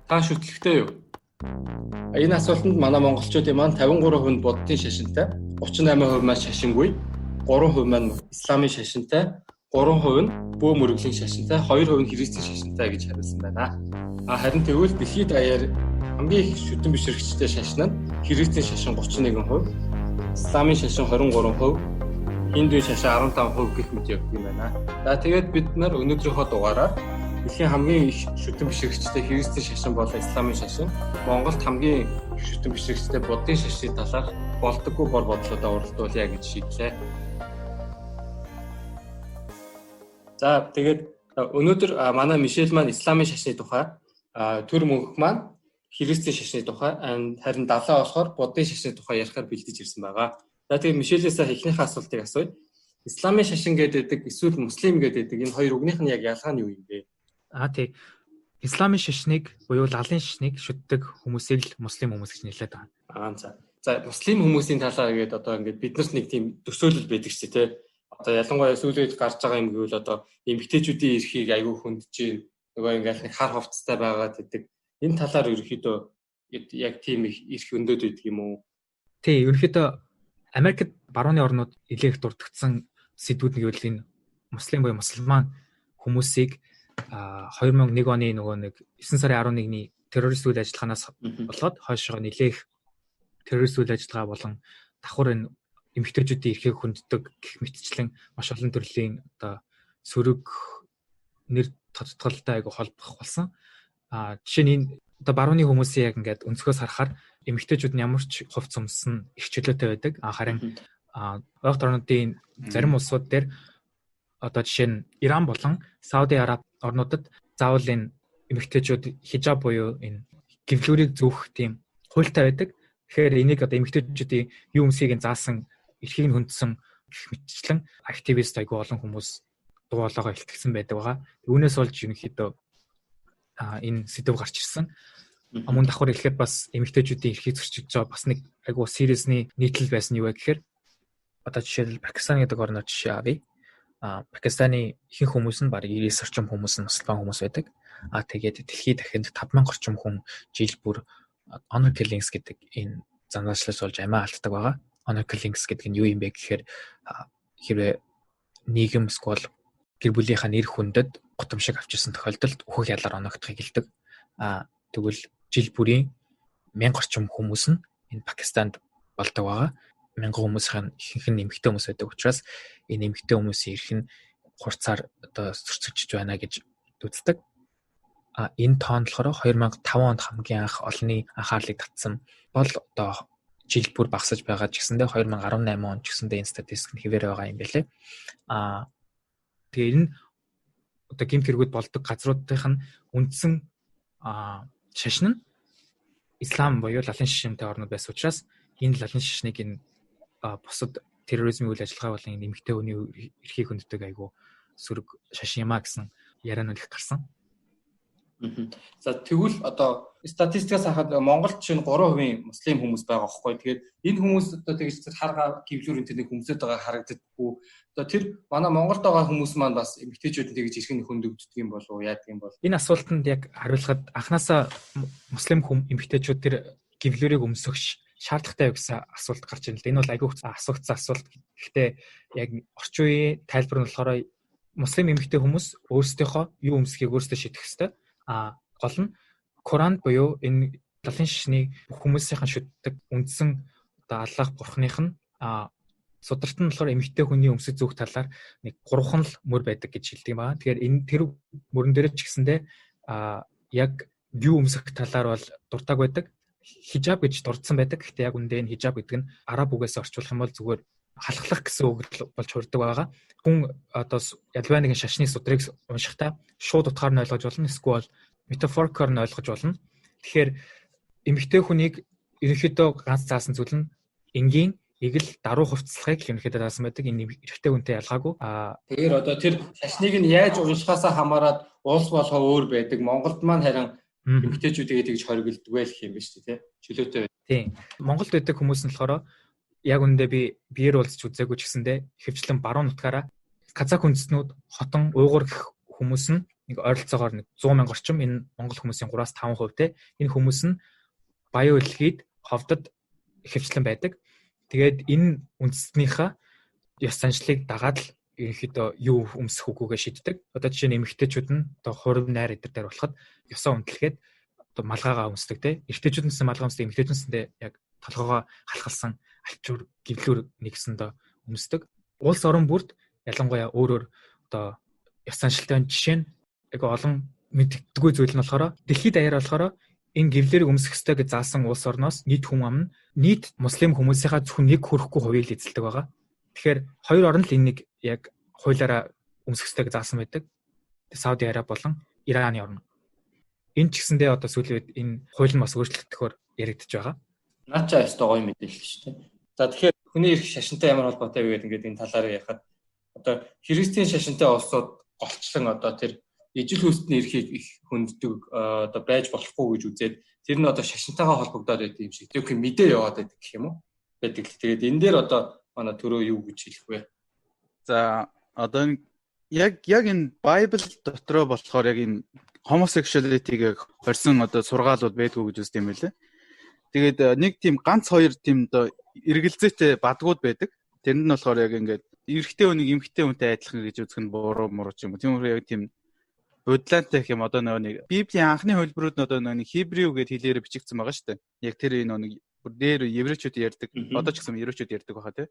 Та шүтлэгтэй юу? Энэ асуултанд манай монголчуудын маань 53% нь буддын шашинтай, 38% маань шашингүй, 3% маань исламын шашинтай, 3% нь бөө мөрөглийн шашинтай, 2% нь христийн шашинтай гэж хариулсан байна. Харин тэгвэл дэлхийд даяар хамгийн их шүтэн бишрэгчтэй шашин нь христийн шашин 31%, исламын шашин 23%, хиндуийн шашин 15% гэх мэт явдаг юм байна. Тэгээд бид нар өнөөдрийнхөө дугаараар дэлхийн хамгийн их шүтэн бишрэгчтэй христийн шашин болон исламын шашин, Монголд хамгийн их шүтэн бишрэгчтэй буддын шашны талаар болдоггүй бор бодлуудаа уралдуулъя гэж шийдлээ. За тэгээд өнөөдөр манай Мишель маань исламын шашны тухай, төр мөнх маань христийн шашны тухай, харин далаа болохоор буддын шашны тухай ярихаар бэлдэж ирсэн байгаа. За тэгээд Мишелээс эхнийхээ асуултыг асууя. Исламын шашин гэдэг эсвэл муслим гэдэг энэ хоёр үгнийх нь яг ялгаа нь юу юм бэ? Тий. Исламын шашныг буюу лалын шашныг шүтдэг хүмүүсийг л муслим хүмүүс гэж нэрлэдэг байгаа. За муслим хүмүүсийн талаар гээд одоо ингээд биднэрт нэг тийм төсөөлөл байдаг ч тий. Одоо ялангуяа сүүлийн үед гарч байгаа юм гэвэл одоо эмэгтэйчүүдийн эрхийг аягүй хүндэж байна. Нөгөө ингээд нэг хар хувцастай байгаад байдаг. Энэ талаар ерөөхдөө яг тийм их эрх өндөд байдаг юм уу? Тий, ерөөхдөө Америкт барууны орнууд илээх дурдгдсан сэдвүүд нь гэвэл энэ муслим буюу мусульман хүмүүсийг 2001 оны нөгөө 9 сарын 11-ний террорист үйл ажиллагаанаас болоод хойшоо нэлээх террорист үйл ажиллагаа болон давхар энэ эмэгтэйчүүдийн эрхийг хүнддэг гэх мэтчлэн маш олон төрлийн одоо сөрөг нэр тодтголтой айгу холбох болсон. Жишээ нь энэ одоо барууны хүмүүсийн яг ингээд өнцгөөс харахаар эмэгтэйчүүд нь ямар ч хувцс өмсөн их чөлөөтэй байдаг. Харин ойролт орнуудын зарим улсууд дээр одоо жишээ нь Иран болон Сауди Араб орнуудад заавал энэ эмэгтэйчүүд хижаб буюу энэ гэвлүүрийг зөөх тийм хуультай байдаг. Тэгэхээр энийг одоо эмэгтэйчүүдийн юу өмсгийг заасан эрхийг нь хүндсэн гэх мэтчлэн активист айгүй олон хүмүүс дуу хоолойгоо илтгэсэн байдаг байгаа. Үүнээс болж ерөнхийдөө энэ сэдв гарч ирсэн. Мөн давхар хэлэхэд бас эмэгтэйчүүдийн эрхийг зөрчиж байгаа бас нэг айгүй сериусны нийтлэл байсан юу вэ гэхээр одоо жишээлбэл Пакистан гэдэг орноор жишээ авъя. Пакистаны ихэнх хүмүүс нь бараг 90 орчим хүмүүс нь мусульман хүмүүс байдаг. Тэгээд дэлхийд дахинд 5000 орчим хүн жил бүр honor killings гэдэг энэ занаачлалаас болж амиа алддаг байгаа. Honor killings гэдэг нь юу юм бэ гэхээр хэрвээ нийгэм эсвэл гэр бүлийнхаа нэр хүндэд гутамшиг авчирсан тохиолдолд өөхөх ялаар оногдохыг хэлдэг. Тэгвэл жил бүрийн 1000 орчим хүмүүс нь энэ Пакистанд болдог байгаа. 1000 хүмүүсийн ихэнх нь эмэгтэй хүмүүс байдаг учраас энэ эмэгтэй хүмүүсийн эрх нь хурцаар одоо зөрчигдөж байна гэж үздэг. Энэ тоон болохоор 2005 онд хамгийн анх олонний анхаарлыг татсан бол одоо жил бүр багасж байгаа ч гэсэндээ 2018 онд ч гэсэндээ энэ статистик нь хэвээр байгаа юм байлээ. Тэгээ энэ одоо гэмт хэрэгүүд болдог газруудын үндсэн шашин нь ислам буюу лалын шашинтай орнууд байсан учраас энэ лалын шашныг энэ бусад терроризмын үйл ажиллагаа болон эмэгтэй хүний эрхийг хүнддэг айгу сөрөг шашин юмаа гэсэн яриан үлдэх гарсан. За тэгвэл одоо статистикаас харахад Монголд чинь 3% муслим хүмүүс байгаа байхгүй. Тэгээд энэ хүмүүс одоо тэгж харгаа гэвлүүр энэ хүмүүсэд байгаа харагддаггүй. Одоо тэр манай Монголд байгаа хүмүүс маань бас эмэгтэйчүүд тэгж эрхийг хүндэгддэг юм болов уу, яадаг юм бол? Энэ асуултанд яг хариулахад анханасаа муслим эмэгтэйчүүд тэр гэвлүүрийг өмсөх шаардлагатай гэсэн асуулт гарч ирнэ л да. Энэ бол айгүй асуугдсан асуулт. Гэхдээ яг орчин үеийн тайлбар нь болохоор муслим эмэгтэй хүмүүс өөрсдийнхөө юу өмсөхийг өөрсдөө шийдэх ёстой. Гол нь Коран буюу энэ лалын шашны хүмүүсийнхэн шүтдэг үндсэн одоо Аллах бурхных нь сударт нь болохоор эмэгтэй хүний өмсөж зөөх талаар нэг 3хан л мөр байдаг гэж хэлдэг юм байна. Тэгэхээр энэ тэр мөрөн дээр ч гэсэндээ яг юу өмсөх талаар бол дуртаг байдаг. Хижаб гэж дурдсан байдаг. Гэхдээ яг үндэ энэ хижаб гэдэг нь араб үгээс орчуулах юм бол зүгээр халахлах гэсэн үг болж хүрдэг байгаа. Хүн одоо ядваа нэгэн шашны судрыг уншихтаа шууд утгаар нь ойлгож болно. Эсвэл метафорикоор нь ойлгож болно. Тэгэхээр эмэгтэй хүнийг ерөнхийдөө ганц заасан зүйл нь энгийн игэл даруй хувцлахыг ерөнхийдөө заасан байдаг. Энэ эрэгтэй хүнтэй ялгаагүй. Тэгэхээр одоо тэр шашныг нь яаж уншихаасаа хамаарат улс болгоо өөр байдаг. Монголд маань харин эмэгтэйчүүдээ тэгж хоригддаг байх юм байна шүү дээ, чөлөөтэй байна. Тийм. Монголд байдаг хүмүүс нь болохоор яг үндэ би биеэр уулзч үзээгүй ч гэсэндээ ихэвчлэн баруун нутгаараа казак үндэстнүүд хотон уйгур гэх хүмүүс нь нэг ойролцоогоор нэг 100 мянга орчим энэ монгол хүмүүсийн 3-5% те энэ хүмүүс нь баян үлгийд ховдод ихэвчлэн байдаг. Тэгээд энэ үндэстнийхээ ёс заншлыг дагаад л ерөнхийдөө юу өмсөх үгүйгээ шийддэг. Одоо жишээ нь эмэгтэйчүүд нь одоо хурим найр эдэр дээр болоход ёсоо үнэлэхэд одоо малгайгаа өмсдөг те. Эрэгтэйчүүднээс малгай өмсдөг, эмэгтэйчүүднээсээ яг толгоогоо халахалсан альчуур гівлүүр нэгсэндээ өмсдөг. Улс орон бүрд ялангуяа өөрөөр одоо ёс заншилтай жишээ нь яг олон мэддэггүй зүйл нь болохоор дэлхийд даяар болохоор энэ гівлэрийг өмсөх ёстой гэж заасан улс орноос нийт хүн ам нь нийт муслим хүмүүсийнхаа зөвхөн нэг хүрэхгүй хувийг л эзэлдэг байгаа. Тэгэхээр хоёр орн л энийг яг хуулиараа өмсөх ёстой гэж заасан байдаг. Сауди Араби болон Ираны орн. Энэ ч гэсэндээ одоо сүүлийн үед энэ хууль нь бас өөрчлөгдөхөөр яригдж байгаа. Наача ястой гоё мэдээлэл шүү дээ. За тэгэхээр хүний эрх шашинтай ямар холбоотой вэ гэдэг ингээд энэ талаараа ярихад одоо христийн шашинтай улсууд голчлон одоо тэр ижил хүйстний эрхийг их хүнддэг одоо байж болохгүй гэж үзээд тэр нь одоо шашинтайгаа холбогдоод байдаг юм шиг тэр мэдээ яваад байдаг гэх юм уу? Байдаг л. Тэгээд энэ дээр одоо манай төрөө юу гэж хэлэх вэ? За одоо яг энэ Bible дотроо болохоор яг энэ homosexuality-г хорьсон одоо сургаалууд байдгүй гэж үздэг юм байлээ. Тэгээд нэг тийм ганц хоёр тийм одоо эргэлзээтэй бадгууд байдаг. Тэр нь болохоор яг ингээд эрэгтэй хүнийг эмэгтэй хүнтэй адилхан гэж үзэх нь буруу муруу ч юм уу. Тийм яг тийм бодлоонтой гэх юм одоо нэг Библийн анхны хувилбарууд нь одоо нэг Хибрүү гэдэг хэлээр бичигдсэн байгаа шүү дээ. Яг тэр энэ нэг дээр еврейчүүд ярьдаг. Одоо ч гэсэн еврейчүүд ярьдаг баха тий.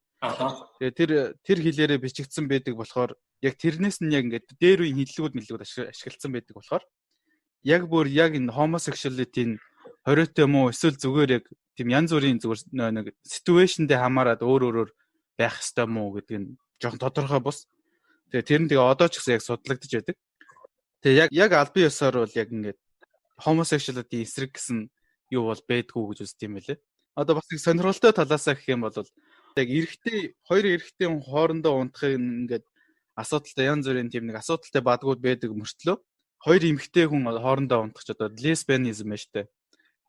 Тэгээд тэр хэлээрээ бичигдсэн байдаг болохоор яг тэрнээс нь яг ингээд дээр үеийн хэллэгүүд ашигласан байдаг болохоор яг бүр яг энэ homosexuality-ийн хориотой юм уу эсвэл зүгээр яг тийм янз бүрийн зүгээр нэг ситүэйшндээ хамаарад өөр байх ёстой юм уу гэдэг нь жоохон тодорхой бус. Тэгээ тэр нь одоо ч гэсэн яг судлагдж байдаг. Тэгээ яг албан ёсоор бол яг ингээд homosexuality эсрэг гэсэн юу бол байдгүй гэж үздэг юм байлээ. Одоо бас нэг сонирхолтой талаасаа гэх юм бол яг хоёр эрэгтэй хүн хоорондоо унтахыг ингээд асуудалтай янз бүрийн тийм нэг асуудалтай бадгууд байдаг мөртлөө хоёр эмэгтэй хүн хоорондоо унтах ч одоо lesbianism байна штэ.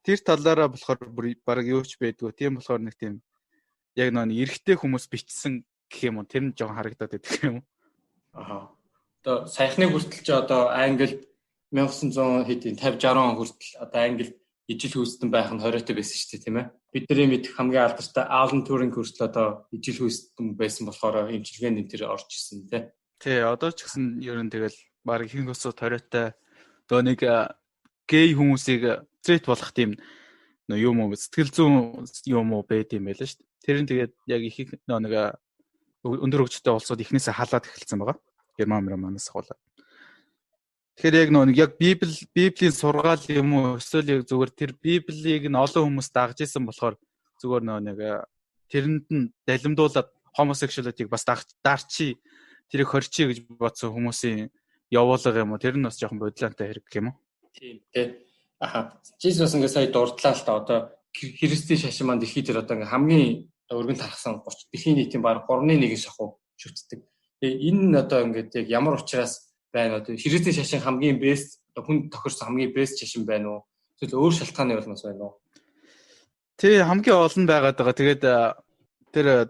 Тэр талаараа болохоор баг юу ч байдгүй. Тийм болохоор нэг тийм яг нэг эрэгтэй хүмүүс бичсэн гэх юм уу тэр нь жоохон харагдаад байдаг юм. Одоо саяхны хүртэл ч одоо Англид 1900 хэдийн 50 60 он хүртэл одоо Англид ижил хүйстэн байх нь хориотой байсан шүү дээ тийм ээ. Бидний мэдэх хамгийн алдартай Alan Turing хүртэл одоо ижил хүйстэн байсан болохоор эмчилгээний тэр орж исэн тий. Тий, одоо ч гэсэн ер нь тэгэл баг ихэнх усууд хориотой одоо нэг гей хүмүүсийг стрейт болгох тийм юм уу сэтгэл зүйн юм уу байд юм байл шүү дээ. Тэр нь тэгээд яг их нэг өндөр хөгжтэй улсууд ихнээсээ халаад эхэлсэн байгаа. Германаас хавуулаад. Тэгэхээр яг Библийн сургаал юм уу эсвэл яг зүгээр тэр Библийг нь олон хүмүүс дагж исэн болохоор зүгээр тэрэнд нь далимдуулаад homosexuality-г бас даарчи тэрийг хорчи гэж бодсон хүмүүсийн явуулга юм уу тэр нь бас жоохон бодлоонтой хэрэг юм уу? Тийм тий. Жисус ингээ сая дурдлаа л та одоо христийн шашин маань дэлхийд дээр одоо ингээ хамгийн өргөн тархсан 30 дэлхийн нийтийн баг 3.1 шахуу шүтдэг. Тэгээ энэ одоо ингээд яг ямар учраас байна одоо христийн шашин хамгийн бест хүн тохирсон хамгийн бест шашин байна уу? Эсвэл өөр шалтгааны болмоос байна уу? Тий хамгийн олон байгаад байгаа. Тэгээд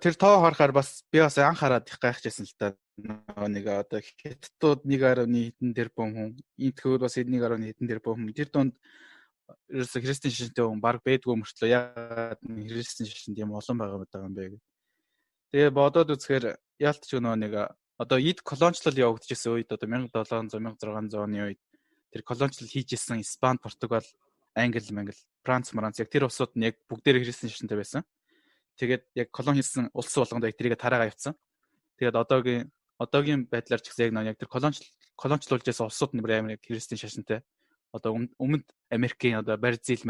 тэр тоо харахаар бас би бас анх хараад их гайхажсэн л та. Нэг одоо хятадууд 1.1 тэрбум хүн, энтхүүд бас 1.1 тэрбум хүн. Тэр донд ерөөсө христийн шашинтай хүн баг байдгүй мөртлөө ягаад христийн шашин тийм олон байгаа юм бэ гэх. Тэгээ бодоод үзэхээр яалтч нэг одоо эд колоничлол явагдчихсан үед одоо 1700 1600 оны үед тэр колоничлол хийжсэн Испани, Португал, Англи, Франц яг тэр улсууд нь яг бүгдээр христийн шашинтай байсан. Тэгээд яг колони хийсэн улс болгонд яг тэрийг тараагаа явцсан. Тэгээд одоогийн байдлаар ч гэсэн яг тэр колоничлуулж байсан улсууд нь амар христийн шашинтай. Одоо өмнөд Америкийн одоо Бразил,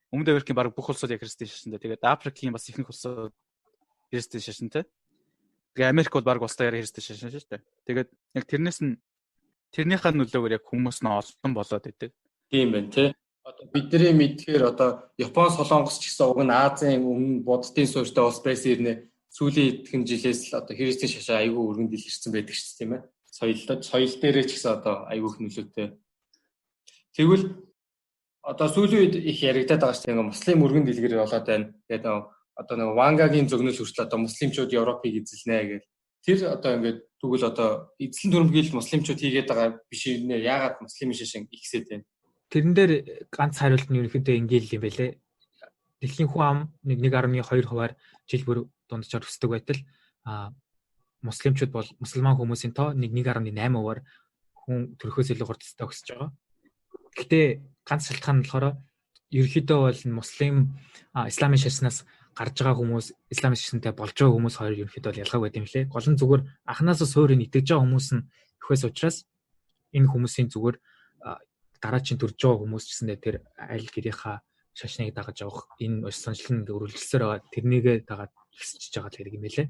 өмнөд Америкийн баг бүх улсууд яг христийн шашинтай. Тэгээд Африкийн бас ихэнх улсууд христийн шашинтай. Тэгээ Америк бол баг улстай христийн шашин шүү дээ. Тэгээд яг тэрнийхээ нөлөөгөөр яг хүмүүс нь олон болоод идэв. Тийм байна тий. Одоо бидний мэдхээр одоо Япон, Солонгос ч гэсэн уг нь Азийн өмнө буддын суурьтай улс байсан ирнэ. Сүүлийн хэдхэн жилээс л одоо христийн шашин айгүй өргөнд илэрсэн байдаг шүү дээ тийм ээ. Соёл дээрээ ч гэсэн одоо айгүй их нөлөөтэй. Тэгвэл одоо сүүлийн үед их яригадаад байгаа шүү дээ. Муслим өргөнд илгэр болоод байна. Тэгээд одоо нэг Вангагийн зөгнөл хүртэл одоо муслимчууд Европыг эзэлнэ гэж тэр одоо ингээд тэгвэл одоо эзлэн төрөмгийл муслимчууд хийгээд байгаа биш нэ яагаад муслимын шашин ихсээд байна? Тэрэн дээр ганц хариулт нь ерөнхийдөө ингээл юм байлээ. Дэлхийн хүн ам 1.2%-аар жил бүр дунджаар өсдөг байтал муслимчууд бол мусульман хүмүүсийн тоо 1.8%-аар хүн төрөхөөс илүү хурдтай өсөж байгаа. Гэхдээ ганц шалтгаан нь болохоор ерөнхийдөө бол муслим исламын шашнаас гарч байгаа хүмүүс, исламын шашинтай болж байгаа хүмүүс хоёр ерөнхийдөө бол ялгааг байт юм лээ. Гол нь зүгээр анханасаа суурийг итгэж байгаа хүмүүс нь ихвээс учраас энэ хүмүүсийн зүгээр дараачийн төрж байгаа хүмүүс ч гэсэндээ тэр аль гэрийнхаа шашныг дагаж явах энэ сонирхол нь өрөвлөсөөр байгаа. Тэрнийгээ дагаад ихсэж байгаа хэрэг юм лээ.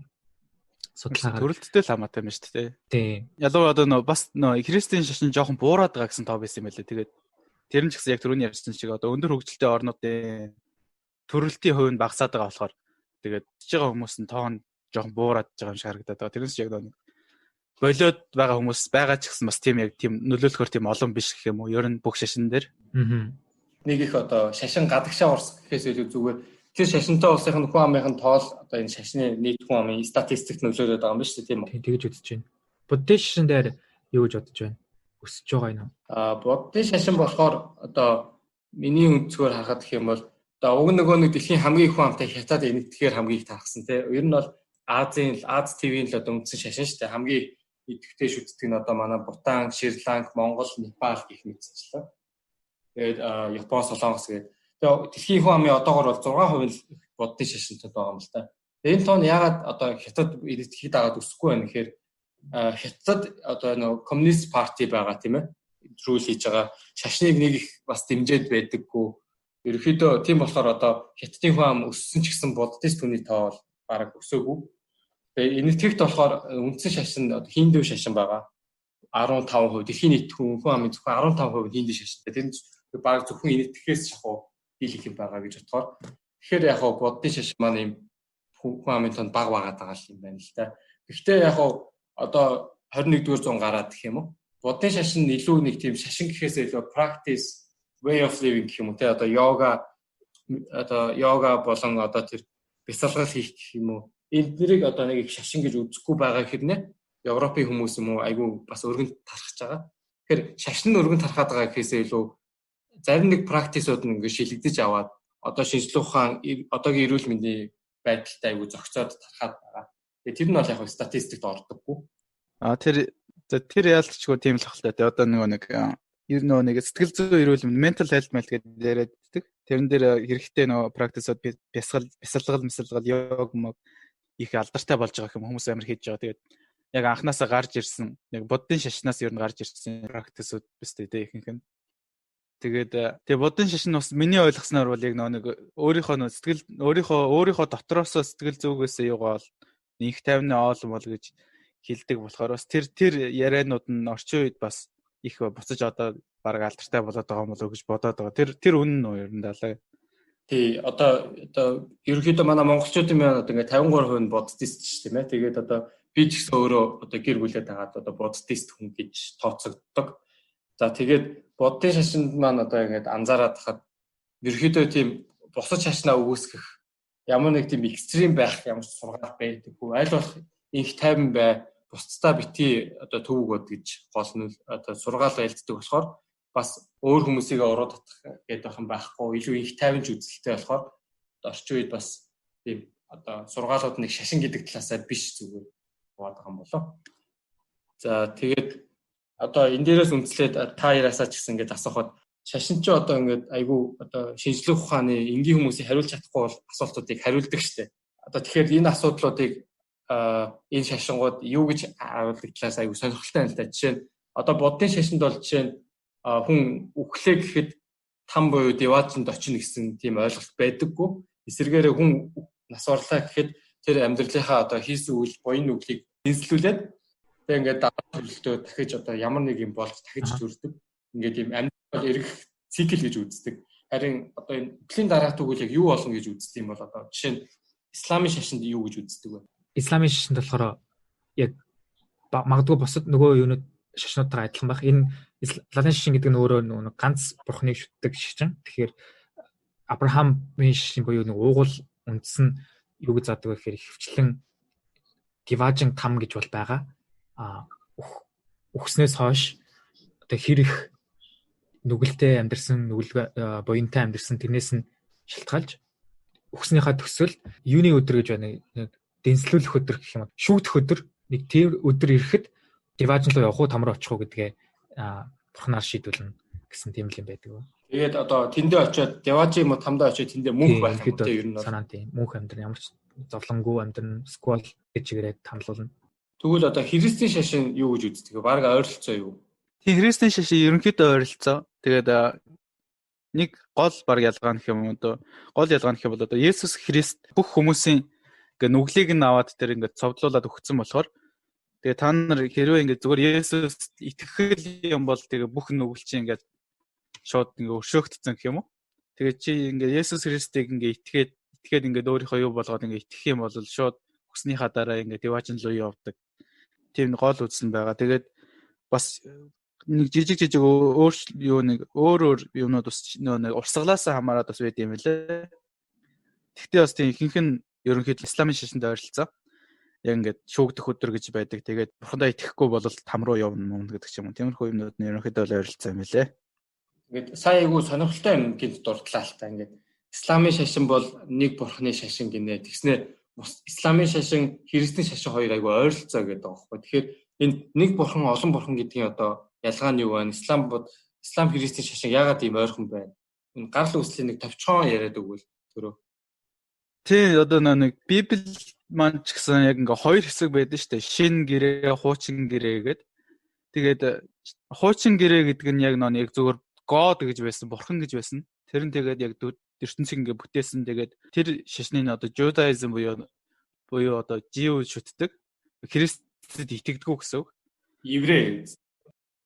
Судалгаагаар төрөлттэй л хамаатай юм шүү дээ. Тийм. Ялангуяа одоо бас христийн шашин жоохон буураад байгаа гэсэн тоо байсан юм байлээ. Тэгээд тэр нь ч гэсэн яг түрүүний ярьсан шиг одоо өндөр хөгжилтэй орнуудын төрөлтийн хувь нь багасаад байгаа болохоор тэгээд чиж байгаа хүмүүс нь тоо нь жоохон буураад байгаа юм шиг харагдаад байгаа. Тэрнээс яг нэг болоод байгаа хүмүүс байгаа ч гэсэн бас тийм яг тийм нөлөөлөхөр тийм олон биш гэх юм уу? Ер нь бүх шашин дээр. Нэг их одоо шашин гадагшаа орс гэхээс илүү зүгээр тэр шашинтай улсын хүн амын тоол одоо энэ шашны нийт хүн амын статистикт нөлөөлөд байгаа юм биш үү тийм үү? Тэгэж үзэж байна. Буддийн шашин дээр юу гэж бодож байна? Өсөж байгаа юм уу? Буддийн шашин болохоор одоо миний өнцгөр харахад гэх юм бол одоо уг нөгөө нэг дэлхийн хамгийн их хүн амтай хятад энэтхээр хамгийн их таарсан тийм. Ер нь бол Аз ТV-ийн л одоо үндсэн шашин шүү дээ. Хамгийн идэвхтэй шүтдэг нь одоо манай Бутан, Шри-Ланк, Монгол, Непал гэх мэтчлээ. Тэгээд Япон, Солонгос гэдэг. Тэгээд дэлхийн хүн амын одоогоор бол 6% л буддийн шашинтай байгаа юм л та. Энэ тоо яагаад одоо хятад эдгэхийг дагаад өсөхгүй байна гэхээр хятад одоо нөгөө коммунист парти байгаа тийм ээ. Рүүл хийж байгаа шашныг нэг их бас дэмжиж байдаггүй. Ерөнхийдөө тийм болохоор одоо хятадын хүн ам өссөн ч гэсэн буддист хүний тоо бол бараг өсөөгүй. Тэгээд энэтхэгт болохоор үндсэн шашин хиндүү шашин байгаа. 15% дэлхийн нийт хүн амын зөвхөн 15% хиндүү шашинтай. Тэр нь бараг зөвхөн энэтхэхээс шахуу дийлэх юм байгаа гэж бодохоор. Тэгэхээр яг хоо буддийн шашин маань юм хүн амын тонд баг багаад байгаа юм байна л да. Гэхдээ яг хоо одоо 21-р зуун гараад гэх юм уу? Буддийн шашин илүү нэг тийм шашин гэхээс илүү practice way of living гэх юм уу? Тэ одоо йога болон одоо тэр бясалгал хийх гэх юм уу? Энднийг одоо нэг их шашин гэж үзэхгүй байгаа хэрнээ Европын хүмүүс юм уу айгүй бас өргөнд тархаж байгаа. Тэгэхээр шашин нь өргөнд тархаад байгаа гэхээсээ илүү зарим нэг практисууд нь ингээд шилэгдэж аваад одоо шинжлэх ухаан одоогийн эрүүл мэндийн байдалтай айгүй зохицоод тархаад байгаа. Тэгээ тэр нь бол яг статистикт ордоггүй. Тэр яалтчгүй тийм л ахaltaа. Тэгээ одоо нөгөө нэг сэтгэл зүйн эрүүл мэнд mental health гэдэг яриад байдаг. Тэрэн дээр хэрэгтэй нөгөө практисууд бясалгал йог их алдартай болж байгаа юм хүмүүс амар хийж байгаа. Тэгээд яг анханасаа гарч ирсэн яг буддийн шашнаас ер нь гарч ирсэн практисууд биш дээ ихэнх нь. Тэгээд буддийн шашин бас миний ойлгосноор бол яг нэг өөрийнхөө дотроос сэтгэл зүгээсээ юугаал их тайвны оолон бол гэж хэлдэг болохоор бас тэр ярианууд нь орчин үед бас их буцаж одоо бараг алдартай болоод байгаа юм болоо гэж бодоод байгаа. Тэр үнэн нь ер нь далаа. Тий, одоо ерөнхийдөө манай монголчуудын маань одоо ингээ 53% нь буддист ч тийм ээ. Тэгээд одоо би ч гэсэн өөрөө одоо гэр бүлээд хагаад одоо буддист хүн гэж тооцогддог. За тэгээд буддийн шашинд маань одоо ингээд анзаараад хахад ерөнхийдөө тийм бусад шашнаа өгөөсгөх ямар нэг тийм экстрим байх ямар ч сургаал байдаггүй. Аль болох их тайван бай, бусдаа бити одоо төвөг бод гэж гол нь одоо сургаал байлддаг болохоор бас өөр хүмүүсийг уруу татах гэдэг байх юм байхгүй. Илүү их тайван ч үзэлтэй болохоор орчин үед бас тийм одоо сургаалууд нэг шашин гэдэг талаасаа биш зүгээр бод байгаа юм болоо. За тэгээд одоо энэ дээрээс үндэслээд та яраасаа ч гэсэн ингэж асуухад шашин ч одоо ингээд айгүй одоо шинжлэх ухааны энгийн хүмүүсийг хариулж чадахгүй бол асуултуудыг хариулдаг штеп. Одоо тэгэхээр энэ асуудлуудыг энэ шашингууд юу гэж харуулдаг талаас айгүй сонирхолтой байна л да. Жишээ нь одоо буддийн шашинд бол жишээ нь хүн үхлээ гэхэд там буюу деважинд очино гэсэн тийм ойлголт байдаггүй. Эсвэргээрээ хүн нас орлаа гэхэд тэр амьдралынхаа одоо хийсэн үйл буян нүглийг дэнслүүлээд тэг ингээд дараа төлөлтөө дахиж одоо ямар нэг юм болж дахиж төрдөг. Ингээд юм амьдрал эргэх цикл гэж үздэг. Харин одоо энэ үхлийн дараах тэгвэл яг юу болно гэж үздэг юм бол одоо жишээ нь исламын шашинд юу гэж үздэг вэ? Исламын шашинд болохоор яг магадгүй бусад нөгөө юунууд шашнуудтай адилхан байх. Энэ исламын шашин гэдэг нь өөрөө нэг ганц бурхныг шүтдэг шашин. Тэгэхээр Авраамын шашин буюу нэг уугуул үндэс нь юу гэж заадаг вэ гэхээр хөвчлэн Деважин там гэж бол байгаа. Өгснөөс хойш одоо хэр их нүгэлтэй амьдэрсэн, буянтай амьдэрсэн тэрнээс нь шалтгаалж өгснийхаа төсөл юуны өдөр гэж байна. Дэнслүүлэх өдөр гэх юм. Шүүгдэх өдөр нэг тэр өдөр ирэхэд Деважин руу явах уу, там руу очих уу гэдгээ бурхнаар шийдвэрлэнэ гэсэн тийм л юм байдаг. Тэгээд одоо тэндээ очиод Деважин юм уу тамдаа очиод тэндээ мөнх байх юм тийм ер нь санаа тийм мөнх амьдрын ямар ч зовлонгүй амьдрын сквал гэж чигээрээ тамлуулна. Тэгвэл одоо Христийн шашин юу гэж үздэг вэ? Бараг ойролцоо юу? Тийм Христийн шашин ерөнхийдөө ойролцоо. Тэгээд нэг гол баг ялгаа нэх юм одоо гол ялгаа нэх юм бол одоо Есүс Христ бүх хүмүүсийн ингээ нүглийг нь аваад тэр ингээ цовдлуулад өгсөн болохоор тэгээ та нар хэрвээ ингээ зүгээр Есүс итгэх юм бол тэгээ бүх нүгэл чинь ингээ шууд ингээ өршөөгдсөн гэх юм уу? Тэгээ чи ингээ Есүс Христийг ингээ итгээд ингээ өөрийнхөө юу болгоод ингээ итгэх юм бол шууд өгснийхаа дараа ингээ Деважин руу явдаг. Тийм гол үзэл байгаа. Тэгээд бас нэг жижиг өөр юмнууд бас нэг урсгалаасаа хамаарат бас байд юм лээ. Тэгтээ бас тийм ихэнх нь ерөнхийдөө исламын шашинд ойролцоо. Яг ингээд шүүгдэх өдөр гэж байдаг. Тэгээд бурхандаа итгэхгүй бол там руу явна мөн гэдэг ч юм уу. Тиймэрхүү юмнууд нь ерөнхийдөө ойролцоо юм лээ. Ингээд сая айгүй сонирхолтой юм гинт дурдлаа л та. Ингээд исламын шашин бол нэг бурхны шашин гинэ. Тэгснээр исламын шашин, христийн шашин хоёр айгүй ойролцоо гэдэг байгаа байхгүй. Тэгэхээр энэ нэг бурхан, олон бурхан гэдгийн одоо ялгаа нь юу вэ? Ислам христийн шашин яагаад ийм ойрхон байна? Энэ гарал үүслийн нэг товчхон яриад өгвөл төрөө. Тий, одоо нэг Библи маань ч гэсэн яг ингээ хоёр хэсэг байдаг шүү дээ. Шинэ гэрээ, хуучин гэрээ гэдэг. Тэгээд хуучин гэрээ гэдэг нь яг нэг зөвхөн God гэж байсан, бурхан гэж байсан. Тэр нь тэгээд яг ертөнцийг ингээ бүтээсэн. Тэгээд тэр шашныг одоо Judaism буюу одоо Жиу шүтдэг. Христэд итгэдэггүй гэсэн үг. Еврей.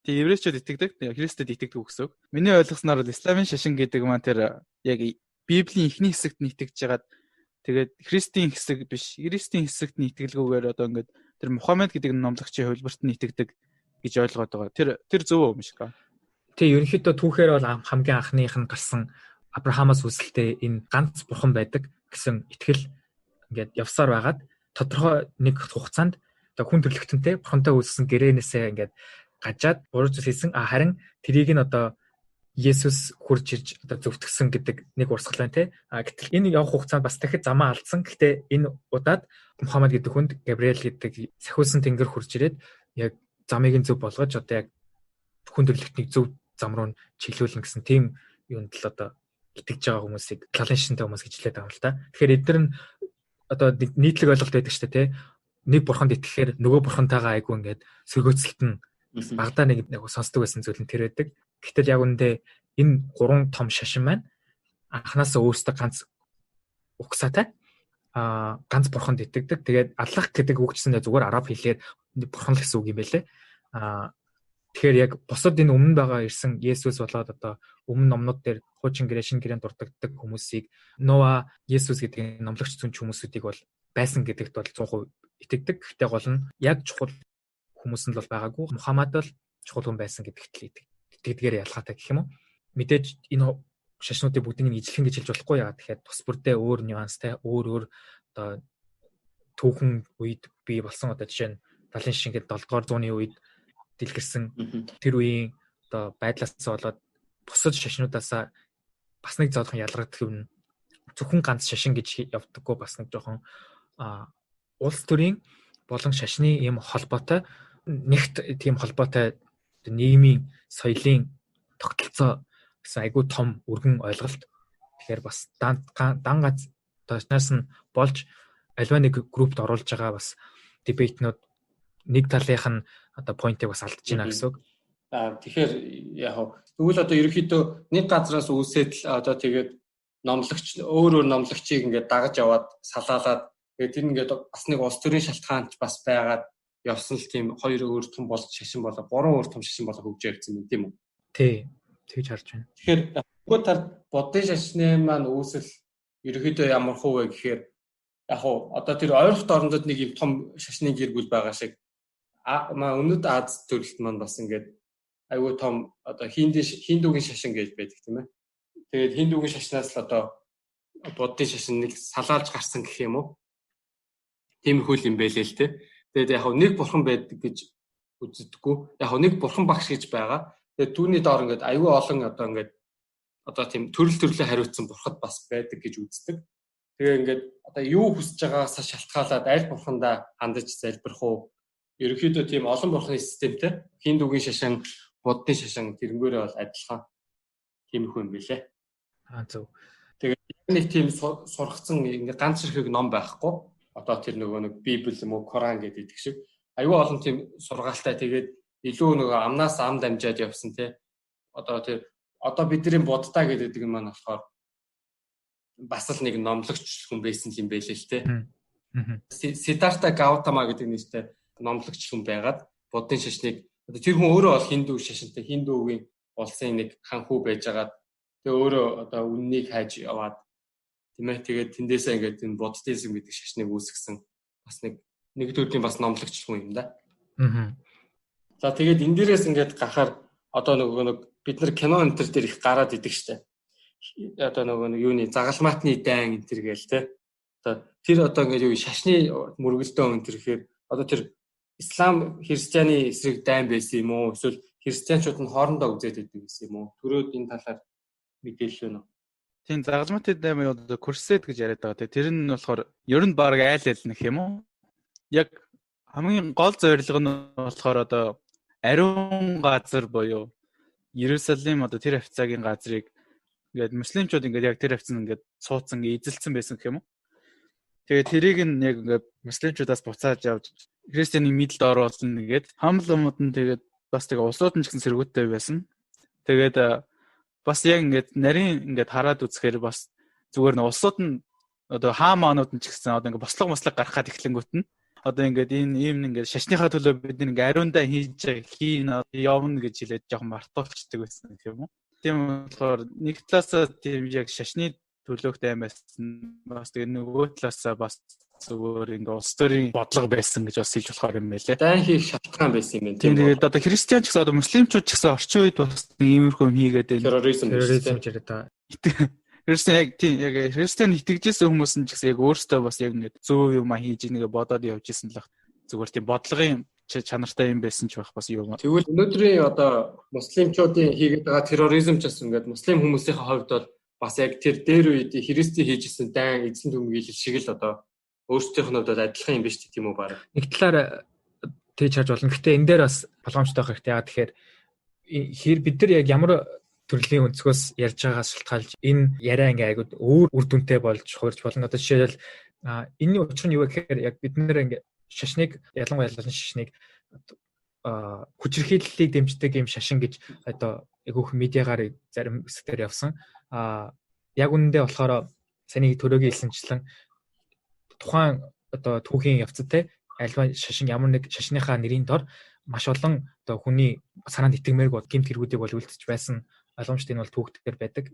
Тэг еврейчүүд итгэдэг, Христэд итгэдэг гэсэн үг. Миний ойлгосноор бол исламын шашин гэдэг маань тэр яг Библийн эхний хэсэгт нь итгэж жагаад тэгээд Христийн хэсэг биш, Христийн хэсэгт нь итгэлгүйгээр одоо ингээд тэр Мухаммед гэдэг номлогчийн хувилбарт нь итгэдэг гэж ойлгоод байгаа. Тэр зөв юм шиг аа. Тэг ерөнхийдөө түүхээр бол хамгийн анхных нь гарсан Авраамаас үсэлтэй энэ ганц бурхан байдаг гэсэн итгэл ингээд явсаар байгаад тодорхой нэг хугацаанд одоо хүн төрлөختөнтэй бурхантай үйлсэн гэрээнээсээ ингээд гажаад буруу зүйл хийсэн. Харин тэрийг нь одоо Есүс хурж ирж одоо зөвтгсөн гэдэг нэг урсгал байна те. Гэтэл энэ явах хугацаанд бас дахид замаа алдсан. Гэхдээ энэ удаад Мухаммад гэдэг хүнд Габриэл гэдэг сахиулсан тэнгэр хурж ирээд яг замыг нь зөв болгож одоо яг хүн төрлөختнийг зөв зам руу чиглүүлнэ гэсэн тийм юунд л одоо итгэж байгаа хүмүүсийг талын шинтэй хүмүүс гэж хэлээд байгаа юм л та. Тэгэхээр эдгээр нь одоо нийтлэг ойлголт байдаг шүү дээ те. Нэг бурханд итгэхээр нөгөө бурхантайгаа айгүй ингээд сөргөөцөлт нь багадаа нэг сонсдог байсан зүйл нь тэр байдаг. Гэтэл яг үндэ энэ гурван том шашин маань анханасаа өөрсдөө ганц угсаатай ганц бурханд итгэдэг. Тэгээд аллах гэдэг үг гэсэндээ зүгээр араб хэлээр бурхан л гэсэн үг юм байлээ. Тэгэхээр яг бусад энэ өмнө байгаа ирсэн Есүс болоод одоо өмнө номнууд дээр хуучин гэрээ, шинэ гэрээнд дурддаг хүмүүсийг Ноа, Есүс гэдэг номлогч зүнч хүмүүсүүдийг бол байсан гэдэгт бол 100% итгэдэг. Гэхдээ гол нь яг чухал хүмүүс нь бол байгаагүй. Мухаммад бол чухал хүн байсан гэдэгт л итгэдгээр ялгаатай гэх юм уу. Мэдээж энэ шашнуудыг бүгднийг ижлэхэн гэж хэлж болохгүй яа. Тэгэхээр тус бүрдээ өөр нюанстай, өөр одоо түүхэн үед бий болсон одоо жишээ нь талын шингээд 7-р зууны үед дэлгэрсэн тэр үеийн одоо байдлаасаа болоод бусад шашнуудаасаа бас нэг зоодхон ялгагдах юм. Зөвхөн ганц шашин гэж явдаггүй бас нэг жоохон улс төрийн болон шашны ийм холбоотой нэгт тийм холбоотой нийгмийн соёлын тогтолцоо гэсэн айгүй том өргөн ойлголт. Тэгэхээр бас дан ганц тоочнаас нь болж альва нэг группт оруулж байгаа бас дебейтнууд нэг талынх нь одоо поинтыг бас алдаж байна гэсэн үг. Тэгэхээр яг тэгвэл одоо ерөнхийдөө нэг газраас үүсээд л одоо тэгээд номлогч өөр номлогчийг ингээд дагаж яваад салаалаад тэгээд тэр ингээд бас нэг улс төрийн шалтгаанч бас байгаад явсан л тийм хоёр өөр том болж шашин болоо гурван өөр том шашин болоо хөгжиж ирсэн юм тийм үү? Тий. Тэгж харж байна. Тэгэхээр нөгөө тал буддын шашны маань үүсэл ерөнхийдөө ямар хөө вэ гэхээр яг одоо тэр ойролт орнодод нэг юм том шашны гэр бүл байгаа шиг өмнөд Аз төрөлт маань бас ингээд айгүй том одоо хиндугийн шашин гэж байдаг тийм ээ. Тэгээд хиндугийн шашнаас л одоо буддын шашин нэг салаалж гарсан гэх юм уу? Тиймэрхүү юм байлээ л те. Тэгээд яг нэг бурхан байдаг гэж үздэггүй. Яг нэг бурхан багш гэж байгаа. Тэгээд түүний доор ингээд аюул олон одоо тийм төрлийн хариуцсан бурхад бас байдаг гэж үздэг. Тэгээ ингээд одоо юу хүсэж байгаагаас шалтгаалаад аль бурхандаа хандаж залбирах уу? Ерөнхийдөө тийм олон бурханы системтэй. Хиндугийн шашин, буддын шашин тэрнгээрээ бол адилхан тиймэрхүү юм билээ. Зөв. Тэгээд нэг тийм сургацсан ингээд ганц ширхэг ном байхгүй. Одоо тэр нэг Библи юм уу, Коран гэдэг шиг аюул олон тийм сургаалтай. Тэгээд илүү амнаас ам дамжаад явсан тий. Одоо бидний буддаа гэдэг юм маань болохоор бас л нэг номлогч хүн байсан юм байлээ л тий. Сиддарта Гаутама гэдэг нэртэй номлогч хүн байгаад буддын шашныг тэр хүн өөрөө бол хинду шашинтай, хиндугийн улсын нэг хан хүү байжгаад тэгээ өөрөө одоо үннийг хайж яваад тийм ээ тэгээд тэндээсээ ингээд энэ буддизм гэдэг шашныг үүсгэсэн бас нэг төрлийн бас номлогч хүн юм да. За тэгээд энэ дээрээс ингээд гарахаар одоо бид нар кино энтер дээр их гараад идэг штэ. Одоо юуны загалмаатны дайн энтер гээл те. Тэр одоо ингээд юу шашны мөргөлдөө энтер гэхээр одоо тэр ислам христианы эсрэг дайн байсан юм уу? Эсвэл христианчууд нь хоорондоо үзээд байдаг гэсэн юм уу? Төрөөд энэ талаар мэдээлэл байна уу? Тийм загалмаатны дайн одоо Крусэд гэж яриад байгаа. Тэр нь болохоор ер нь баг айл нэх юм уу? Яг хамгийн гол зорилго нь болохоор одоо ариун газар буюу Иерусалим одоо тэр хавцаагийн газрыг ингээд муслимчууд ингээд яг тэр хавцан ингээд суудсан эзэлсэн байсан гэх юм уу? Тэгээд тэрийг нь яг ингээд муслимчуудаас буцааж авч христианы мэдэлд оруулсан нэгээд хамламууд нь тэгээд бас тэгээ улсууд нь ч гэсэн сэргүүттэй байсан. Тэгээд бас яг ингээд нарийн ингээд хараад үзэхээр бас зүгээр нь улсууд нь одоо хаамаанууд нь ч гэсэн одоо ингээд бослого гаргахад эхлэнгүүт нь одоо ингээд ийм ингээд шашныхаа төлөө бид нэг ариундаа хийн явна гэж хэлээд жоохон мартуулцдаг байсан юм уу? Тийм болохоор нэг талаасаа тийм яг шашны төлөөх дайм байсан. Бас тэгээ нөгөө талаасаа бас зүгээр ингээд улс төрийн бодлого байсан гэж бас хэлж болохоор юм байлээ. Дайн хийх шалтгаан байсан юм байна. Тийм тэгээд одоо христиан ч гэсэн одоо муслимчууд ч гэсэн орчин үед бас иймэрхүү юм хийгээд байна. Терроризм гэж та. Христиан яг христиан итгэжсэн хүмүүс нь ч гэсэн яг өөрсдөө бас яг ингээд зөв юм хийж нэгэ бодоод явж исэн л зүгээр тийм бодлогын чанартай юм байсан ч байх бас юм. Тэгвэл өнөөдрийн одоо муслимчуудын хийгээд байгаа терроризм ч бас ингээд муслим хүмүүсийн хувьд бол бас яг тэр дээр үед христийн хийжсэн дайн эзэн түмгийлэл шиг л одоо өөрсдийнх нь хувьд адилхан юм биш тийм үү баг. Нэг талаар тэгж харж болно. Гэхдээ энэ дээр бас боломжтой байх хэрэгтэй. Яагаад тэгэхээр бид нар яг ямар төрлийн өнцгөөс ярьж байгаагаас шалтгаалж энэ яриа ингээ айгууд өөр үр дүнтэй болж хуурж болно. Одоо жишээлбэл энэний учир нь юу вэ гэхээр яг бид нэр ингээ шашныг ялангуяа шашныг хүчирхийллийг дэмждэг юм шашин гэж одоо айгүйх медиагаар зарим хэсгээр явсан. Яг үнэндээ болохоор саний төрөөгийн хэлсэнчлэн тухайн одоо түүхийн явцад альва шашин ямар нэг шашныхаа нэрийн дор маш олон одоо хүний санаанд итгэмээргүй гэмт хэрэгүүдийг бол үлдэж байсан ойлгомжтой нь бол түүхтэр байдаг.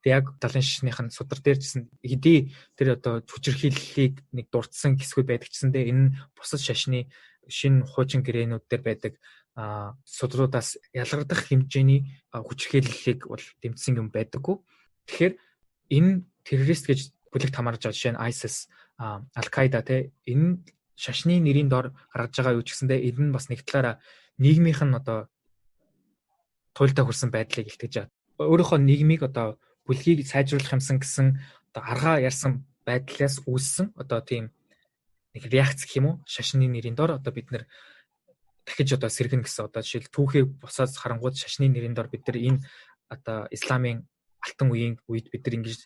Тэг яг далайн шашных нь судар дээр гэсэн хэдий тэр одоо хүчирхийллийг нэг дурдсан хэсгүүд байдаг гэсэндээ энэ нь бусад шашны шинэ хуучин гэрээнүүд дээр байдаг судруудаас ялгардах хэмжээний хүчирхийллийг бол дэмжсэн юм байдаггүй. Тэгэхээр энэ террорист гэж бүлэгт хамаарж байгаа жишээ нь ISIS, Al-Qaeda энэ шашны нэрийн дор гаргаж байгаа юу ч гэсэндээ энэ нь бас нэг талаараа нийгмийнх нь одоо туйлдаа хүрсэн байдлыг илтгэж байгаа. Өөрийнхөө нийгмийг одоо бүлгийг сайжруулах юмсан гэсэн одоо аргаа ярьсан байдлаас үүссэн одоо тийм нэг реакц гэх юм уу? Шашны нэрийн дор одоо бид нэр дахиж одоо сэргэн гэсэн одоо жишээл түүхийг бусаас харангууд шашны нэрийн дор бид нар энэ одоо исламын алтан үеийн үед бид нар ингэж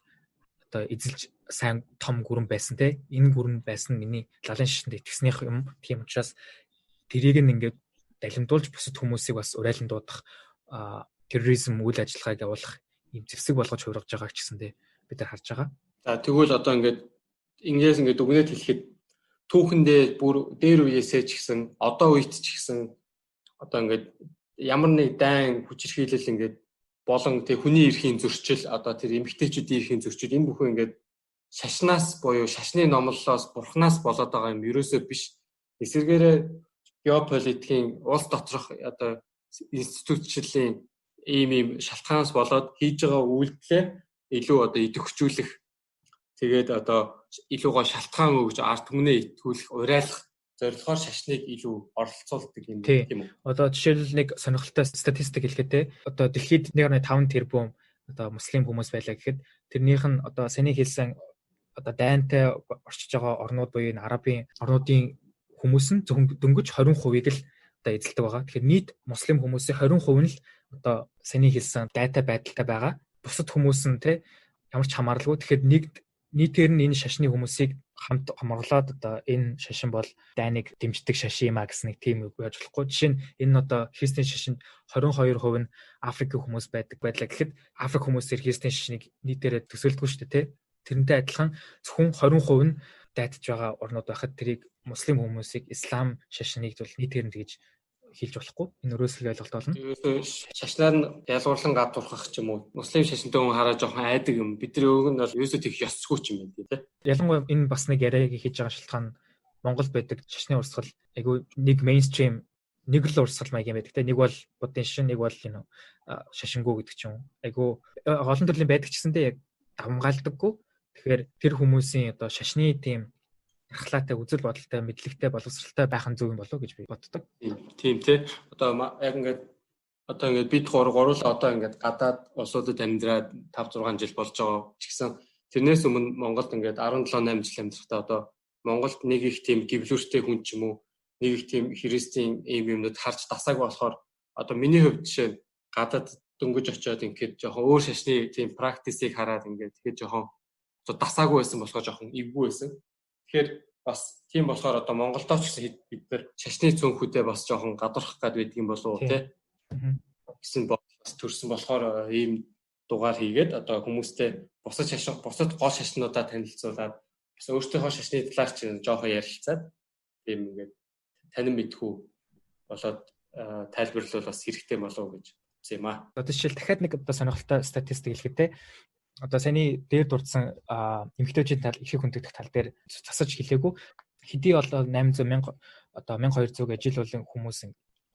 одоо эзэлж сайн том гүрэн байсан те энэ гүрэн байсан миний лалын шашинд итгэснийх юм. Тийм учраас тэрийг нь ингээд далимдуулж бусад хүмүүсийг бас урайлан дуудах терроризм үйл ажиллагааг явуулах юм зэвсэг болгож хувиргаж байгааг ч гэсэндээ бид нар харж байгаа. За тэгвэл одоо ингээд ингээс ингээд дүгнэлт хэлэхэд түүхэндээ бүр дээр үеэсээ ч гэсэн одоо үед ч гэсэн одоо ингээд ямар нэг дайн хүчирхийлэл ингээд болон тэг хүний эрхийн зөрчил одоо тэр эмгтээчүүдийн эрхийн зөрчил энэ бүхэн ингээд шашнаас буюу шашны номлолоос бурхнаас болоод байгаа юм ерөөсөө биш. Эсвэргээрээ геополитикийн улс доторх одоо институтчлалын ийм шалтгаанаас болоод хийж байгаа үйлдэлээ илүү одоо идэвхжүүлэх тэгээд одоо илүү гоо шалтгаан өгж ард түмнээ итгүүлэх урайлах зорилгоор шашныг илүү оролцуулдаг юм тийм үү? Одоо жишээлбэл нэг сонирхолтой статистик хэлэхэд те одоо дэлхийд 1.5 тэрбум одоо муслим хүмүүс байлаа гэхэд тэрнийх нь одоо саний хэлсэн одоо дайнтай орчиж байгаа орнууд буюу энэ арабын орнуудын хүмүүс нь зөвхөн дөнгөж 20%-ийг л одоо эзэлдэг байгаа. Тэгэхээр нийт муслим хүмүүсийн 20% нь л одоо саний хэлсэн дайтай байдалтай байгаа. Бусад хүмүүс нь те ямар ч хамааралгүй. Тэгэхээр нийтээр нь энэ шашны хүмүүсийг хамт хамруулад одоо энэ шашин бол дайныг дэмждэг шашин юм а гэсэн нэг тийм үг яаж болохгүй. Жишээ нь энэ одоо христийн шашинд 22% нь Африкийн хүмүүс байдаг байлаа гэхэд Африк хүмүүсээр христийн шашныг нийтээрээ төсөөлдөггүй шүү дээ, тэ. Тэрнтэй адилхан зөвхөн 20% нь дайтаж байгаа орнууд байхад тэрийг муслим хүмүүсийг ислам шашныг бол нийтээр нь тэгж хэлж болохгүй. Энэ өрөөсгөл ойлголт болно. Шашнаар нь ялгуурлан гадуурхах ч юм уу. Муслим шашинтай хүн хараа жоохон айдаг юм. Бидний өг нь бол ерөөсөө тийх ёсцгүй ч юм байна тий. Ялангуяа энэ бас нэг яриаг хийж байгаа шалтгаан Монгол байдаг шашны урсгал айгүй нэг мейнстрим нэг л урсгал маяг юм байдаг тий. Нэг бол будын шашин, нэг бол энэ шашингүү гэдэг ч юм. Айгүй олон төрлийн байдаг ч гэсэндээ яг давмгаалдаггүй. Тэгэхээр тэр хүмүүсийн одоо шашны тийм архлаатай үзэл бодолтой мэдлэгтэй боловсралтай байх нь зөв юм болов уу гэж би боддог. Тийм тий. Одоо яг ингээд бид гурлаа одоо ингээд гадаад улсуудад амьдраад 5 6 жил болж байгаа ч гэсэн тэрнээс өмнө Монголд ингээд 17 8 жил амьдрахтаа одоо Монголд нэг их тийм гэвлүүртэй хүн ч юм уу нэг их тийм христийн юмнууд харж дасаагүй болохоор одоо миний хувьд жишээ гадаад дөнгөж очиод ингээд жоохон өөр шашны тийм практисыг хараад ингээд тэгээд жоохон дасаагүй байсан болохоор жоохон эвгүй байсан. Тэгэхээр бас тийм болохоор одоо Монголдоо ч гэсэн бид нар шашны цөөнхүүдээ бас жоохон гадуурхах гээд байдаг юм болов уу тий. Гэсэн бас төрсэн болохоор ийм дугаар хийгээд одоо хүмүүстэй бусад гол шашнуудаа танилцуулаад бас өөртөөхөө шашны талаар ч жоохон ярилцаад тийм ингээд танин мэдхүү болоод тайлбарлал бас хэрэгтэй болов уу гэж үзье юм аа. Одоо жишээл дахиад нэг одоо сонирхолтой статистик хэлэхэд те одоо саний дээр дурдсан эмэгтэйчийн тал ихийг хүндэгдэх тал дээр засаж хэлээгүй хэдий болоо 800,000 одоо 1200 жил болон хүмүүс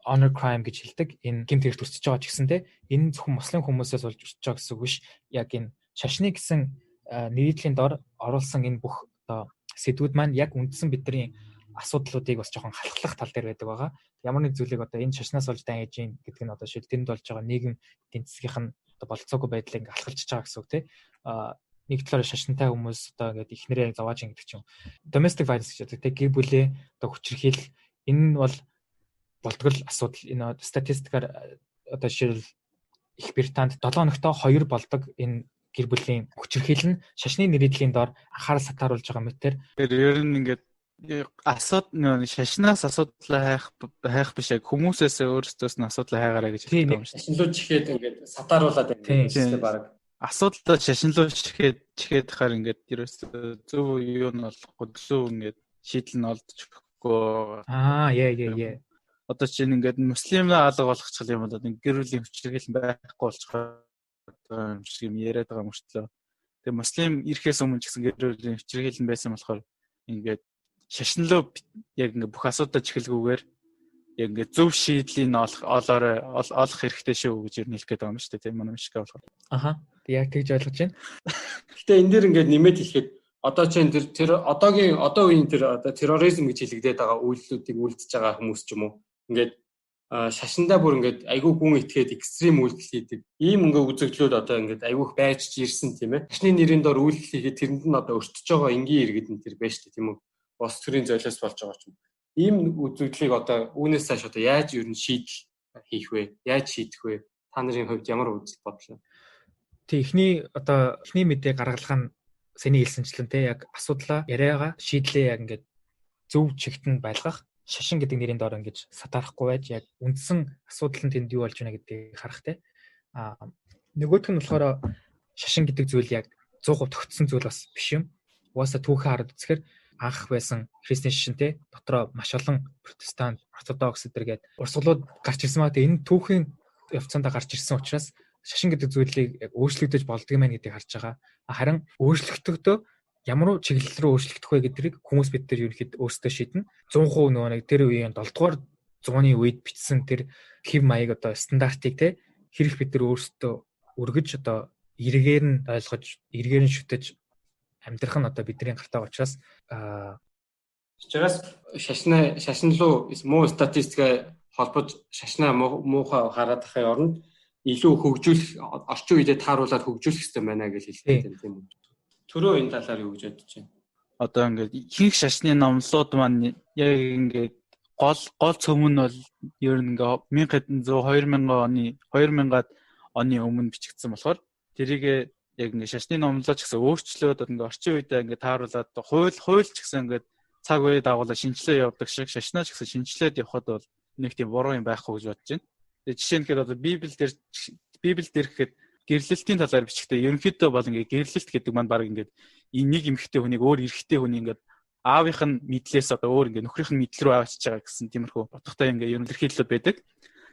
honor crime гэж хэлдэг. Энэ гэмт хэрэг төрсөж байгаа ч гэсэндээ энэ зөвхөн муслим хүмүүсээс болж өрсөж байгаа гэсэн үг биш. Яг энэ шашны гэсэн нийтлэлийн дор оруулсан энэ бүх одоо сэдвүүд маань яг үндсэн бидний асуудлуудыг бас жоохон халахлах тал дээр байдаг байгаа. Ямар нэг зүйлийг одоо энэ шашнаас олж дайж ийн гэдэг нь одоо шил тэнд болж байгаа нийгэм эдийн засгийн болцоогүй байдлыг ингээ халахалж байгаа гэсэн үг тий. Нэг талаараа шашинтай хүмүүс одоо ингээд ихнэрээ зовоож ин гэдэг чинь domestic violence гэж байдаг тий. Гэр бүлийн одоо хүчирхийл энэ бол болтгол асуудал. Энэ статистикаар одоо жишээл Их Британд 7 хоногтоо 2 болдог энэ гэр бүлийн хүчирхийл нь шашны нэрийдлийн дор анхаарал сатааруулж байгаа мэтэр. Тэр ер нь ингээд шашнаас асуудлаа хайх биш яг хүмүүсээс өөрсдөөс нь асуудлаа хайгаараа гэж хэлдэг юм шүү. Шашинлууж ихэд ингээд сатааруулаад байдаг баг. Асуудлаа шашинлууж ихэд хахаар ингээд ерөөсөө зөв юу нь болохгүй зөв ингээд шийдэл нь олдчихгүй. Яа. Одоо чинь ингээд муслимнаа алга болгочих юм бол гэр бүлийн хүчирхийл байхгүй болчих юм шиг юм яриад байгаа мөртлөө. Тэгээ муслим ирэхээс өмнө ч гэсэн гэр бүлийн хүчирхийл байсан болохоор ингээд шашинлуу яг ингээ бүх асуудал чихэлгүйгээр яг ингээ зөв шийдлийн олох хэрэгтэй шүү гэж хэлэх гээд байгаа юм шүү дээ тийм манай мишгэ болохоор. Би яг тэгж ойлгож байна. Гэхдээ энэ дэр ингээ нэмээд хэлэхэд одоо чинь тэр одоо үеийн тэр одоо терроризм гэж хэлэгдээд байгаа үйлдэлүүдийг үлдэж байгаа хүмүүс ч юм уу ингээд шашиндаа бүр ингээд айгүй гүн итгээд экстрим үйлдэл хийдэг. Ийм ингээ үзэгдлүүд одоо ингээд айгүйх байж ирсэн тийм ээ. Шашны нэрийн дор үйлдэл хийхэд тэрэнд нь одоо өртөж байгаа энгийн иргэд нь тэр байж тээ тийм үү. Бос төрийн золиос болж байгаа ч юм. Ийм үзэгдлийг одоо үүнээс цааш одоо яаж ер нь шийдэл хийх вэ? Яаж шийдэх вэ? Та нарын хувьд ямар үзэл бодлоо? Эхний мэдээ гаргалах нь сэний хэлсэнчлэн те яг асуудлаа яриагаа шийдлээ яг ингээд зөв чигтэн байлгах шашин гэдэг нэрийн доор ингэж сатаарахгүй байж яг үндсэн асуудал нь тэнд юу болж байна гэдгийг харах те. Нөгөөх нь болохоор шашин гэдэг зүйл яг 100% тогтсон зүйл бас биш юм. Угаасаа түүхэн хараад үзэхээр анх байсан христийн шашинтэй дотроо маш олон протестант, ортодокс гэдэргээд урсгалууд гарч ирсэн байгаа. Энэ түүхийн явцаанд гарч ирсэн учраас шашин гэдэг зүйлийг яг өөрчлөгдөж болдго юм гэдгийг харж байгаа. Харин өөрчлөгдөлтөө ямар чиглэл рүү өөрчлөгдөх вэ гэдгийг хүмүүс бид нар ерөнхийдөө өөрсдөө шийднэ. 100% нөгөө нэг тэр үеийн 7 дугаар зууны үед бичсэн тэр хэв маяг одоо стандартыг те хэрэг бид нар өөрсдөө өргөж одоо эргээр нь ойлгож, эргээр нь шүтэж амьдрах нь одоо бидний гартаа учраас Учраас шашин руу муу статистикээ холбож шашнаа муухай хараад ахын оронд илүү хөгжүүлэх орчин үедээ тааруулаад хөгжүүлэх хэрэгтэй байна гэж хэлдэг юм тийм үү. Төрөө энэ талаар юу гэж бодож байна? Одоо ингээд ихэнх шашны номлууд маань яг ингээд гол цөм нь бол ер нь ингээд 2000-ад оны өмнө бичигдсэн болохоор тэрийг яг ингээд шашны номлоо ч гэсэн өөрчлөөд ингээд орчин үедээ ингээд тааруулаад хууль ч гэсэн ингээд цаг үе дагуулаад шинжилгээ явуулдаг шиг шашнаа ч гэсэн шинжилээд явхад бол нэг тийм буруу юм байхгүй гэж бодож байна. Тэгээ жишээ нь одоо Библиэл дээр гэхэд гэрлэлтийн талаар бичгтээ ерөнхийдөө бол ингээд гэрлэлт гэдэг маань баг ингээд нэг эмэгтэй хүнийг өөр эрэгтэй хүний ингээд аавынх нь мэдлээс одоо өөр ингээд нөхрийнх нь мэдл рүү авчиж байгаа гэсэн тиймэрхүү бодохтой ингээд ерөнхийдөө байдаг.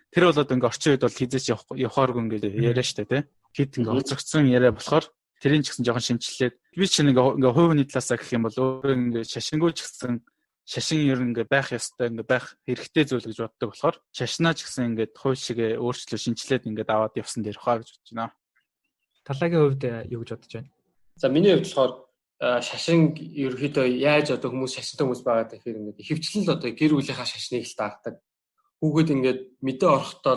Тэр болоод ингээд орчин үед бол хизээч явахааргүй ингээд яриа штэ тий. Хэд ингээд хоцрогдсон яриа болохоор тэрийн ч гэсэн жоохон шинжилээд би чинь ингээ хувь хүний талаасаа гэх юм бол өөрөө ингээ шашингүй ч гэсэн шашин ер нь ингээ байх ёстой ингээ байх хэрэгтэй зүйл гэж боддог болохоор шашнаа ч гэсэн ингээ хувь шигээ өөрчлөө шинжилээд ингээ аваад явсан дээр хаа гэж бодож байна. Талаагийн хувьд юу гэж бодож байна? За миний хувьд болохоор шашин ерөөхдөө яаж одоо хүмүүс шашинтай хүмүүс байгаа гэхээр ингээ ихэвчлэн л одоо гэр бүлийнхаа шашныг л даагдаг. Хүүхэд ингээ мэдээ орохдоо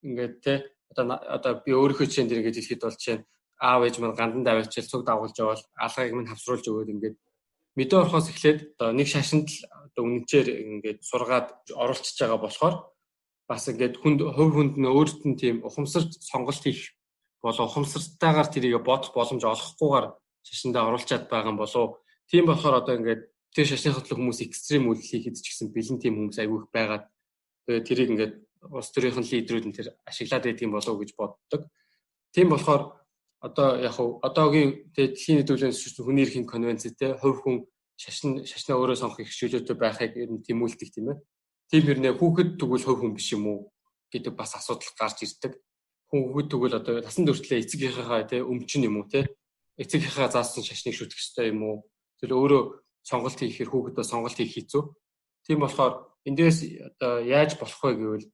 ингээ те одоо би өөрийнхөө чинь дэр ингээ хэлэхэд бол чинь аав ээж маань гандан даваачил цуг дагуулж явал алгыг минь хавсруулж өгөөд ингээд мэдээ орохоос эхлээд одоо нэг шашинд л одоо үнэнчээр ингээд сургаад оруулчихж байгаа болохоор бас ингээд хувь хүнд нь өөрт нь тийм ухамсар сонголт хийх болоо ухамсартайгаар тэрийг бодох боломж олохгүйгээр шашиндаа оруулчаад байгаа юм болов. Тийм болохоор одоо ингээд тэр шашны хөтлөх хүмүүс экстрим үйлдэл хийхэд ч гэсэн бэлэн тийм хүмүүс айгүй их байгаад тэгээд тэрийг ингээд улс төрийнхэн лидерүүд нь тэр ашиглаад байдаг юм болов гэж боддог. Тийм болохоор одоо яг хуу одоогийн дэлхийн нийтлэлээс хүний эрхийн конвенцтэй хувь хүн шашнаа өөрөө сонгох их чөлөөтэй байхыг ер нь тэмүүлдэг тийм ээ. Тийм хэрнээ хүүхэд тэгвэл хувь хүн биш юм уу гэдэг бас асуудал гарч ирдэг. Хүүхэд тэгвэл одоо тасан дөртлөө эцэгийнхээ тий өмчин юм уу тий эцэгийнхээ заасан шашныг шүтэх ёстой юм уу? Тэгэл өөрөө сонголт хийхээр хүүхэдөө сонголт хийх хэцүү. Тийм болохоор эндээс одоо яаж болох вэ гэвэл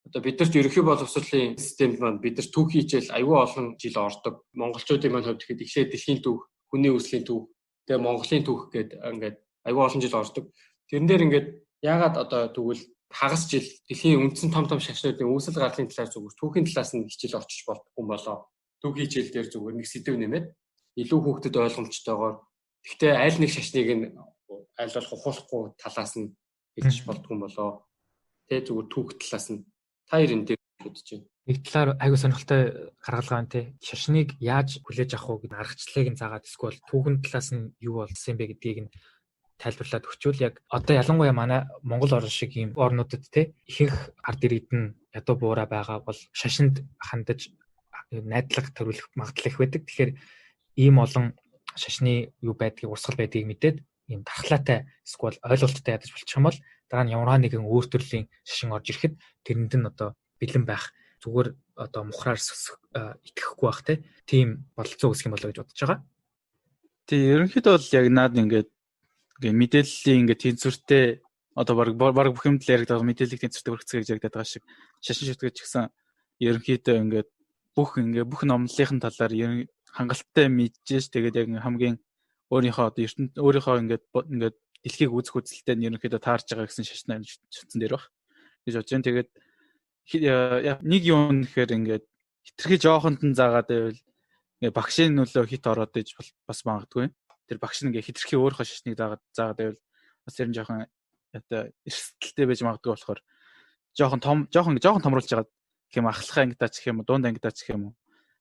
одоо бид нарт ерөнхий боловсролын системд маань бид нар түүх хийжэл аюул олон жил ордог. Монголчуудын маань хувьд ихэд ихлэ дэлхийн түүх, хүний үүслийн түүх, тэгээ Монголын түүх гэдэг ингээд аюул олон жил ордог. Тэрэн дээр ингээд яагаад одоо тэгвэл хагас жил дэлхийн үндсэн том шашнуудын үүсэл гарлын талаар зүгээр түүхийн талаас нь хичээл орчиж болтгүй болоо. Түүх хичээл дээр зүгээр нэг сэдв нэмээд илүү хүүхдэд ойлгомжтойгоор гэхдээ аль нэг шашныг нь аль болох ухуулахгүй талаас нь хэлж болтгүй болоо. Тэгээ зүгээр түүх талаас нь та ер нь дээр бодож байна. Нэг талаар айгуу сонирхолтой гаргалгаа нь тий. Шашныг яаж хүлээж авах вэ гэдэг аргачлалыг нь заагаад эсвэл түүхэн талаас нь юу болсон юм бэ гэдгийг нь тайлбарлаад өгчүүл яг одоо ялангуяа манай Монгол орн шиг ийм орнуудад тий ихэнх ард иргэд нь ядуу буураа байгаа бол шашинд хандаж найдлага төрүүлэх магадлал их байдаг. Тэгэхээр ийм олон шашны юу байдгийг урсгал байдгийг мэдээд ийм дархлаатай эсвэл ойлголттой ядаж болчих юм бол дараа нь ямар нэгэн өөр төрлийн шашин орж ирэхэд тэрэнд нь одоо бэлэн байх зүгээр одоо мухраар итгэхгүй байх тийм бололцоо үүсэх юм болоо гэж бодож байгаа. Тий, ерөнхийдөө бол яг наад ингээд мэдээллийн ингээд тэнцвэртэй одоо баг бүх юмд л яригддаг мэдээллийн тэнцвэртэй хүргэцгээ гэж яригддаг байгаа шиг шашин шүтгэж гэсэн ерөнхийдөө ингээд бүх номлолын талаар хангалттай мэдчихэж тэгээд яг хамгийн өөрийнхөө одоо ертөнд өөрийнхөө ингээд дэлхийг үзэх үзэлтэй нь ерөнхийдөө таарж байгаа гэсэн шашнаа шүтсэн дээр баг гэж бодож байна. Тэгээд нэг юм нэхэр ингээд хитрхи жоохонд нь заагаад байвал ингээд багшийн нөлөө хит ороод иж бас магадгүй. Тэр багш нь ингээд хитрхи өөрийнхөө шашныг заагаад байвал бас тэр нь жоохон одоо эрсдэлтэй байж магадгүй болохоор жоохон томруулж байгаа гэх юм ахлах ангидаач гэх юм уу дунд ангидаач гэх юм уу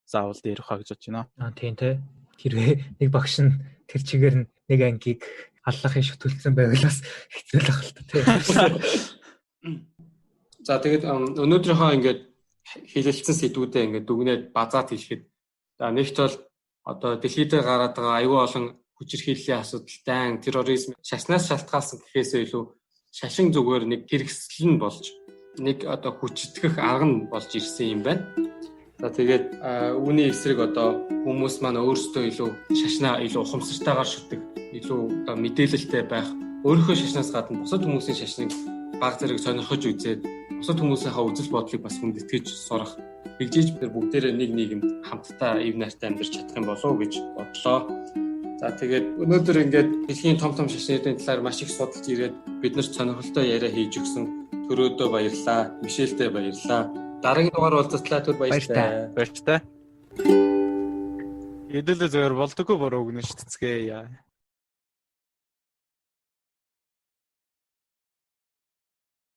заавал дээр хаа гэж бодож байна. Тийм тий. Хэрвээ нэг багш нь тэр чигээр нэг ангийг аллахын шүтүүлсэн байвал бас хэцүү л ахalta тий. За тэгээд өнөөдрийнхөө ингээд хэлэлцсэн сэдвүүдээ ингээд дүгнээд базаад хэлэхэд нэгт бол одоо дэлхийд гараад байгаа аюул олон хүчирхийллийн асуудал, дайн, терроризм, шашнаас шалтгаалсан гэхээсээ илүү шашин зүгээр нэг хэрэгсэл нь болж нэг одоо хүчитгэх арга нь болж ирсэн юм байна. За тэгээд үүний эсрэг одоо хүмүүс маань өөрсдөө илүү шашнаа илүү ухамсартайгаар шүтдэг, илүү одоо мэдээлэлтэй байх, өөрийнхөө шашнаас гадна бусад хүмүүсийн шашныг баг зэрэг сонирхож үзээд бусад хүмүүсийнхээ үзэл бодлыг бас хүндэтгэж сурах. Тэгжиж бид бүгдээрээ нэг нийгэмд хамтдаа ив найртай амьдарч чадах юм болов уу гэж бодлоо. За тэгээд өнөөдөр ингээд дэлхийн том шашнуудын талаар маш их судалж ирээд биднэрт сонирхолтой яриа хийж өгсөн Төрөөдөө баярлалаа. Мишельтэй баярлалаа. Дараагийн дугаар уулзтлаа түр баярлалаа. Баяртай. Хэдүүлээ зөвөр болдоггүй бороо өгнө шүү дээ.